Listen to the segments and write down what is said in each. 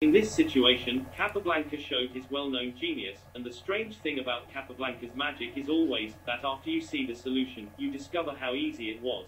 In this situation, Capablanca showed his well-known genius, and the strange thing about Capablanca's magic is always that after you see the solution, you discover how easy it was.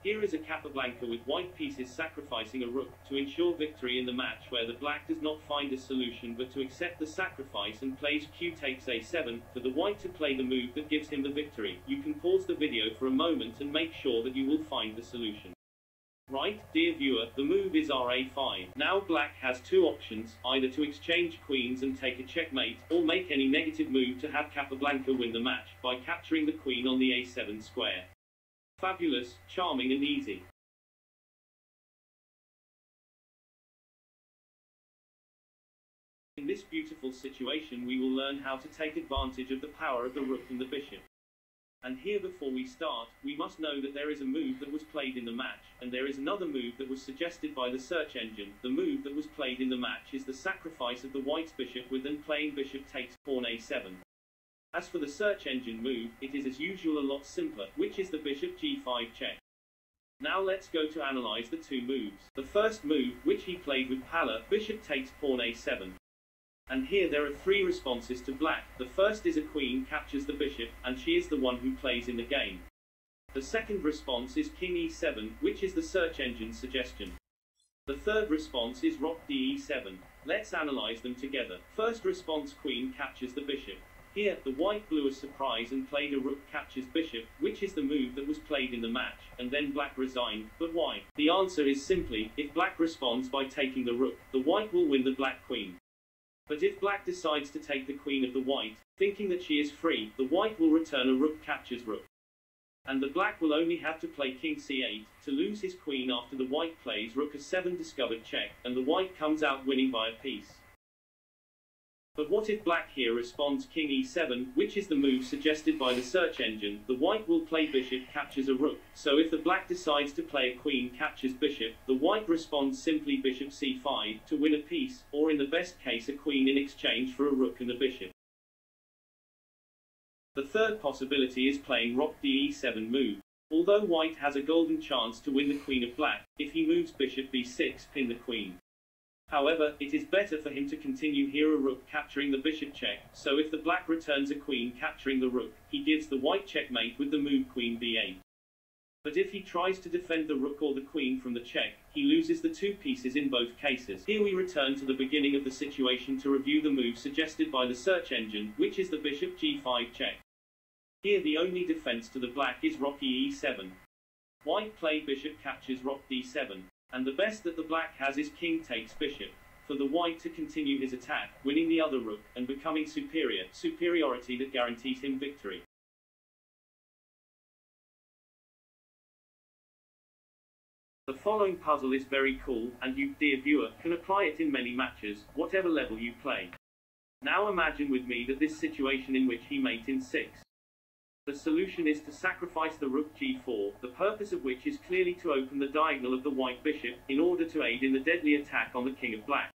Here is a Capablanca with white pieces sacrificing a rook to ensure victory in the match where the black does not find a solution but to accept the sacrifice and plays q takes a7 for the white to play the move that gives him the victory. You can pause the video for a moment and make sure that you will find the solution. Right, dear viewer, the move is ra5. Now black has two options, either to exchange queens and take a checkmate, or make any negative move to have Capablanca win the match, by capturing the queen on the a7 square. Fabulous, charming and easy. In this beautiful situation we will learn how to take advantage of the power of the rook and the bishop. And here before we start, we must know that there is a move that was played in the match, and there is another move that was suggested by the search engine. The move that was played in the match is the sacrifice of the white's bishop with then playing bishop takes pawn a7. As for the search engine move, it is as usual a lot simpler, which is the bishop g5 check. Now let's go to analyze the two moves. The first move, which he played with pallor, bishop takes pawn a7. And here there are three responses to black. The first is a queen captures the bishop, and she is the one who plays in the game. The second response is king e7, which is the search engine's suggestion. The third response is rook d7. Let's analyze them together. First response, queen captures the bishop. Here, the white blew a surprise and played a rook captures bishop, which is the move that was played in the match, and then black resigned. But why? The answer is simply, if black responds by taking the rook, the white will win the black queen. But if black decides to take the queen of the white, thinking that she is free, the white will return a rook captures rook. And the black will only have to play king c8, to lose his queen after the white plays rook a7 discovered check, and the white comes out winning by a piece. But what if black here responds king e7, which is the move suggested by the search engine? The white will play bishop captures a rook, so if the black decides to play a queen captures bishop, the white responds simply bishop c5, to win a piece, or in the best case a queen in exchange for a rook and a bishop. The third possibility is playing rook d7 move. Although white has a golden chance to win the queen of black, if he moves bishop b6, pin the queen. However, it is better for him to continue here a rook capturing the bishop check, so if the black returns a queen capturing the rook, he gives the white checkmate with the move queen b8. But if he tries to defend the rook or the queen from the check, he loses the two pieces in both cases. Here we return to the beginning of the situation to review the move suggested by the search engine, which is the bishop g5 check. Here the only defense to the black is rook e7. White play bishop captures rook d7. And the best that the black has is king takes bishop, for the white to continue his attack, winning the other rook, and becoming superiority that guarantees him victory. The following puzzle is very cool, and you, dear viewer, can apply it in many matches, whatever level you play. Now imagine with me that this situation in which he mate in 6. The solution is to sacrifice the rook g4, the purpose of which is clearly to open the diagonal of the white bishop, in order to aid in the deadly attack on the king of black.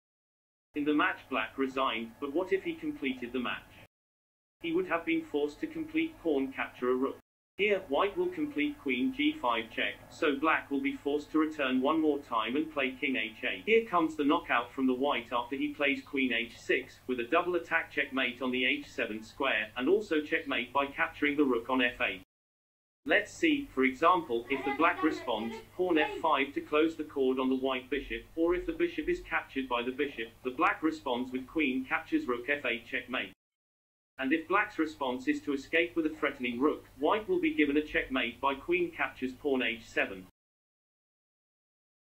In the match black resigned, but what if he completed the match? He would have been forced to complete pawn capture a rook. Here, white will complete queen g5 check, so black will be forced to return one more time and play king h8. Here comes the knockout from the white after he plays queen h6, with a double attack checkmate on the h7 square, and also checkmate by capturing the rook on f8. Let's see, for example, if the black responds, pawn f5 to close the cord on the white bishop, or if the bishop is captured by the bishop, the black responds with queen captures rook f8 checkmate. And if black's response is to escape with a threatening rook, white will be given a checkmate by queen captures pawn h7.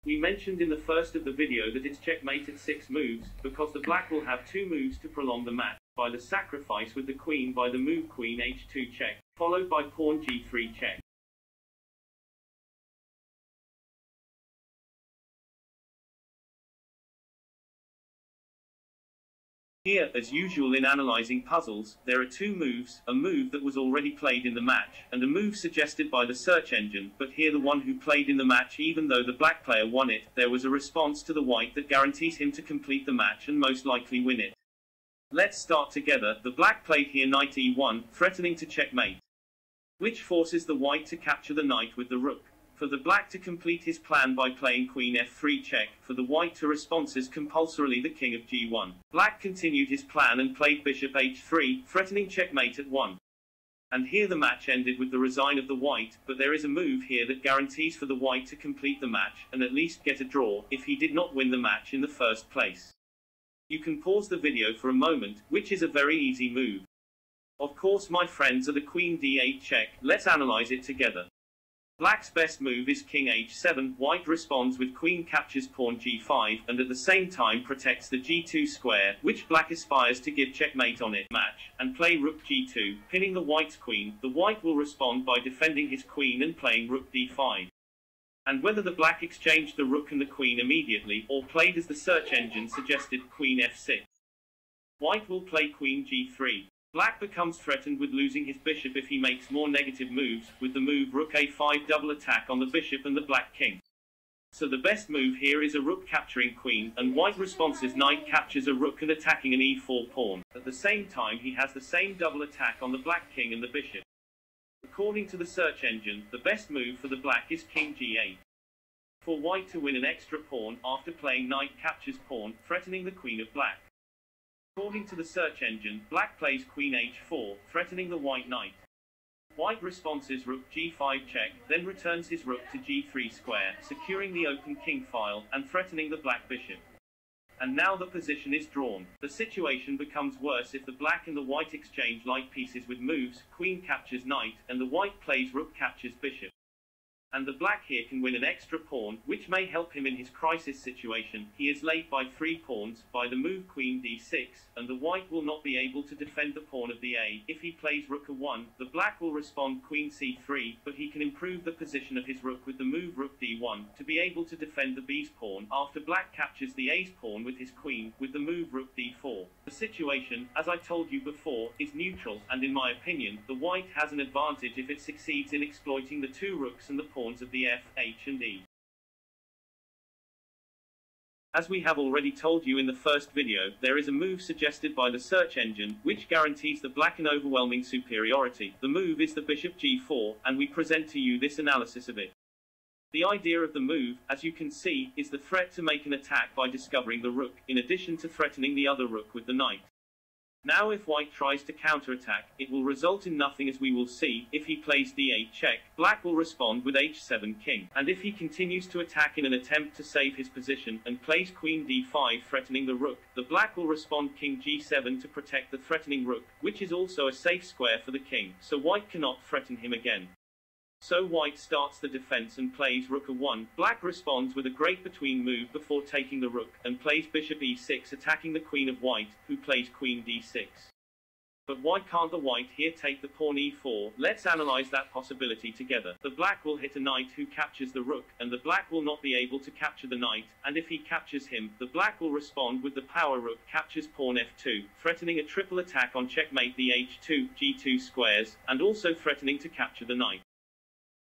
We mentioned in the first of the video that it's checkmate at 6 moves, because the black will have 2 moves to prolong the match, by the sacrifice with the queen by the move queen h2 check, followed by pawn g3 check. Here, as usual in analyzing puzzles, there are 2 moves, a move that was already played in the match, and a move suggested by the search engine, but here the one who played in the match, even though the black player won it, there was a response to the white that guarantees him to complete the match and most likely win it. Let's start together. The black played here knight e1, threatening to checkmate, which forces the white to capture the knight with the rook. For the black to complete his plan by playing queen f3 check, for the white to responses compulsorily the king of g1. Black continued his plan and played bishop h3, threatening checkmate at 1. And here the match ended with the resign of the white, but there is a move here that guarantees for the white to complete the match, and at least get a draw, if he did not win the match in the first place. You can pause the video for a moment, which is a very easy move. Of course my friends are the queen d8 check, let's analyze it together. Black's best move is king h7, white responds with queen captures pawn g5, and at the same time protects the g2 square, which black aspires to give checkmate on it match, and play rook g2, pinning the white's queen. The white will respond by defending his queen and playing rook d5. And whether the black exchanged the rook and the queen immediately, or played as the search engine suggested, queen f6. White will play queen g3. Black becomes threatened with losing his bishop if he makes more negative moves, with the move rook a5 double attack on the bishop and the black king. So the best move here is a rook capturing queen, and white responses knight captures a rook and attacking an e4 pawn. At the same time he has the same double attack on the black king and the bishop. According to the search engine, the best move for the black is king g8. For white to win an extra pawn, after playing knight captures pawn, threatening the queen of black. According to the search engine, black plays queen h4, threatening the white knight. White responses rook g5 check, then returns his rook to g3 square, securing the open king file, and threatening the black bishop. And now the position is drawn. The situation becomes worse if the black and the white exchange light pieces with moves, queen captures knight, and the white plays rook captures bishop. And the black here can win an extra pawn, which may help him in his crisis situation. He is late by 3 pawns, by the move queen d6, and the white will not be able to defend the pawn of the a. If he plays rook a1, the black will respond queen c3, but he can improve the position of his rook with the move rook d1, to be able to defend the b's pawn, after black captures the a's pawn with his queen, with the move rook d4. The situation, as I told you before, is neutral, and in my opinion, the white has an advantage if it succeeds in exploiting the 2 rooks and the pawn of the f, h and e. As we have already told you in the first video, there is a move suggested by the search engine, which guarantees the black an overwhelming superiority. The move is the bishop g4, and we present to you this analysis of it. The idea of the move, as you can see, is the threat to make an attack by discovering the rook, in addition to threatening the other rook with the knight. Now if white tries to counterattack, it will result in nothing, as we will see. If he plays d8 check, black will respond with h7 king. And if he continues to attack in an attempt to save his position, and plays queen d5 threatening the rook, the black will respond king g7 to protect the threatening rook, which is also a safe square for the king, so white cannot threaten him again. So white starts the defense and plays rook a1, black responds with a great between move before taking the rook, and plays bishop e6 attacking the queen of white, who plays queen d6. But why can't the white here take the pawn e4? Let's analyze that possibility together. The black will hit a knight who captures the rook, and the black will not be able to capture the knight, and if he captures him, the black will respond with the power rook captures pawn f2, threatening a triple attack on checkmate the h2, g2 squares, and also threatening to capture the knight.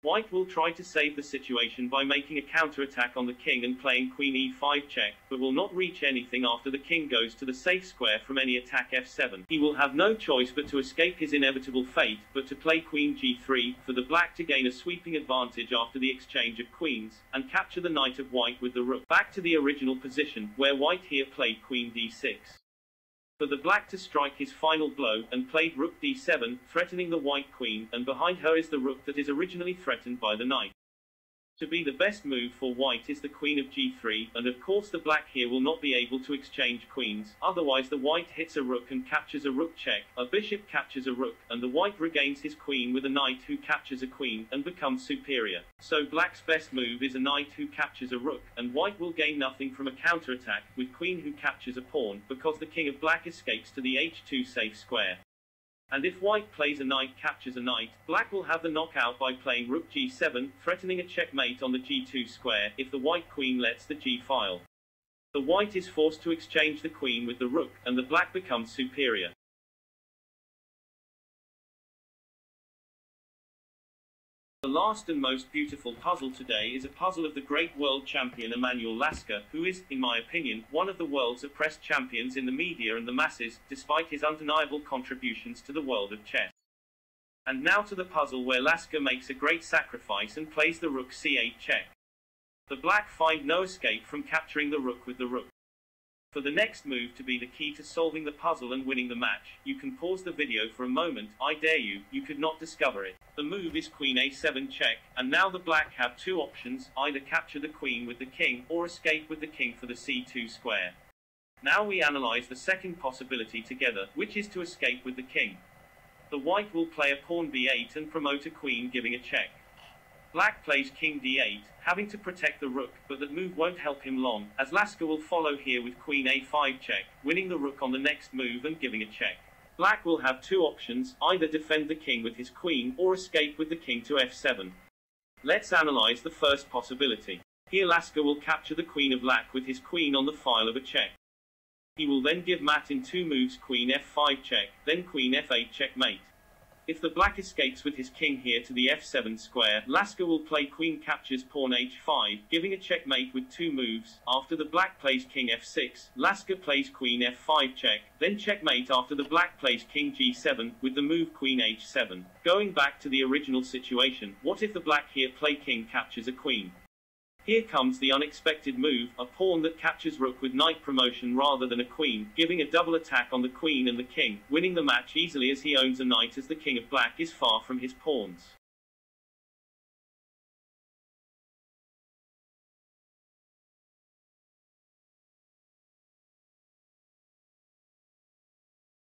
White will try to save the situation by making a counterattack on the king and playing queen e5 check, but will not reach anything after the king goes to the safe square from any attack f7. He will have no choice but to escape his inevitable fate, but to play queen g3, for the black to gain a sweeping advantage after the exchange of queens, and capture the knight of white with the rook. Back to the original position, where white here played queen d6. For the black to strike his final blow, and played rook d7, threatening the white queen, and behind her is the rook that is originally threatened by the knight. To be the best move for white is the queen of g3, and of course the black here will not be able to exchange queens, otherwise the white hits a rook and captures a rook check, a bishop captures a rook, and the white regains his queen with a knight who captures a queen, and becomes superior. So black's best move is a knight who captures a rook, and white will gain nothing from a counterattack, with queen who captures a pawn, because the king of black escapes to the h2 safe square. And if white plays a knight captures a knight, black will have the knockout by playing rook g7, threatening a checkmate on the g2 square, if the white queen lets the g file. The white is forced to exchange the queen with the rook, and the black becomes superior. The last and most beautiful puzzle today is a puzzle of the great world champion Emanuel Lasker, who is, in my opinion, one of the world's oppressed champions in the media and the masses, despite his undeniable contributions to the world of chess. And now to the puzzle where Lasker makes a great sacrifice and plays the rook c8 check. The black find no escape from capturing the rook with the rook. For the next move to be the key to solving the puzzle and winning the match, you can pause the video for a moment. I dare you, you could not discover it. The move is queen a7 check, and now the black have two options, either capture the queen with the king, or escape with the king for the c2 square. Now we analyze the second possibility together, which is to escape with the king. The white will play a pawn b8 and promote a queen giving a check. Black plays king d8, having to protect the rook, but that move won't help him long, as Lasker will follow here with queen a5 check, winning the rook on the next move and giving a check. Black will have two options, either defend the king with his queen, or escape with the king to f7. Let's analyze the first possibility. Here Lasker will capture the queen of black with his queen on the file of a check. He will then give mat in two moves, queen f5 check, then queen f8 checkmate. If the black escapes with his king here to the f7 square, Lasker will play queen captures pawn h5, giving a checkmate with two moves. After the black plays king f6, Lasker plays queen f5 check, then checkmate after the black plays king g7, with the move queen h7. Going back to the original situation, what if the black here play king captures a queen? Here comes the unexpected move, a pawn that captures rook with knight promotion rather than a queen, giving a double attack on the queen and the king, winning the match easily as he owns a knight as the king of black is far from his pawns.